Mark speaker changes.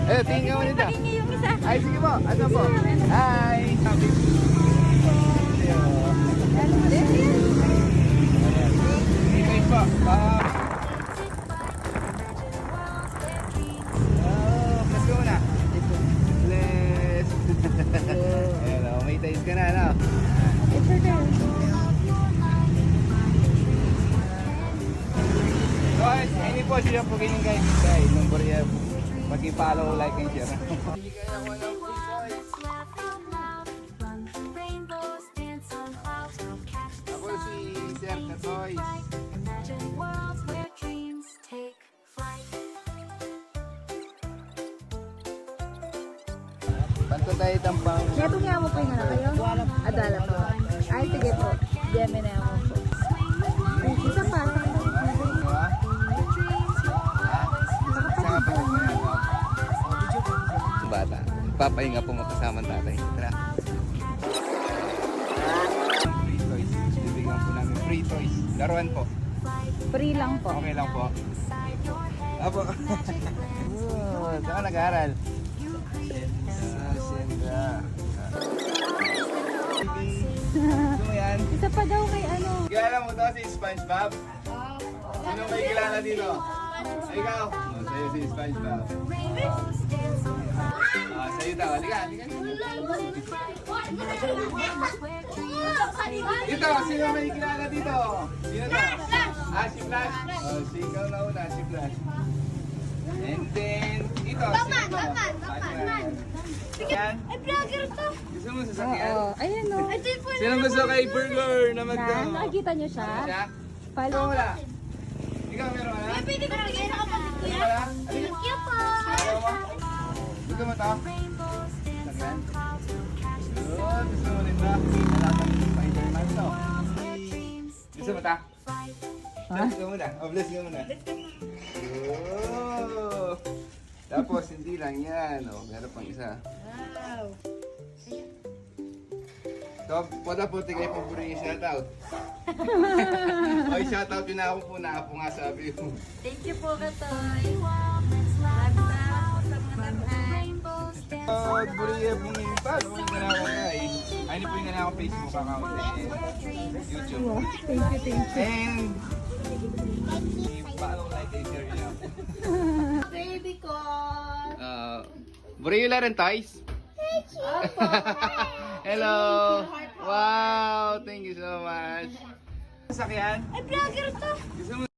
Speaker 1: Eh, tingin mo nito.
Speaker 2: Pahingi yung isa.
Speaker 1: Ay, sige po. Ano po? Hi. Tingin po. Let's go na. Let's. Hello, may taste ka na, no?
Speaker 2: It's okay.
Speaker 1: Guys, ini po siya po ganyan kayo guys. Number yan. Pag-follow, like, and share. Ako si Sir Katoy. Banto tayo tampang.
Speaker 2: Neto nga mo po yung ano kayo? Adala po. Ay, sige po. Deme na ako po. Ay, isa pa.
Speaker 1: Diba? Saan pa yung bata? Papahinga po makasama tatay. Tara. Free toys. Bibigyan po namin free toys. Laruan po.
Speaker 2: Free lang po.
Speaker 1: Okay lang po. Apo. Saan ka nag-aaral? Senda. Gusto mo yan?
Speaker 2: Isa pa daw kay ano.
Speaker 1: Kilala mo to si SpongeBob? Sino may kilala dito? Ikaw? Oh, sa'yo si SpongeBob. Sa'yo daw. Halika. Dito, sino may kilala dito? Sino to? Si Flash. Si ikaw na una, si Flash. And then, dito, sino to? Batman. Yan.
Speaker 3: Ay, vlogger to.
Speaker 1: Gusto mo sasakyan?
Speaker 2: Oo. Ayan o.
Speaker 3: Ito yung po.
Speaker 1: Sino gusto kay Burger na
Speaker 2: Nakikita niyo siya?
Speaker 1: Siya?
Speaker 2: Follow.
Speaker 1: Wala. Ikaw meron ka na?
Speaker 3: Ay, pwede ko bigay sa kapatid ko yan.
Speaker 1: Wala?
Speaker 3: Thank you po.
Speaker 1: Ayaw mo? Gusto mo to? Sasakyan? Good. Gusto mo rin ba? Nalaman ng Spider-Man to. Gusto mo ta? Bless ka muna. Bless ka muna. Oh. Tapos, hindi lang yan. Meron pang isa.
Speaker 3: Wow.
Speaker 1: So, pwede po tigay po yung shoutout. Oy, shoutout yun ako po na ako nga sabi mo.
Speaker 3: Thank you po, Katoy. Maraming salamat sa mga tamaan.
Speaker 1: Buriya po yung iba. Ano po yung nalawa nga eh. Ay, hindi po yung nalawa Facebook account and YouTube.
Speaker 2: Thank you.
Speaker 1: And, follow, like, and share nyo.
Speaker 3: Baby ko.
Speaker 1: Buriya rin toys? Hello! Wow! Thank you so much. Sasakyan?
Speaker 3: Ay, vlogger to.
Speaker 1: Gusto mo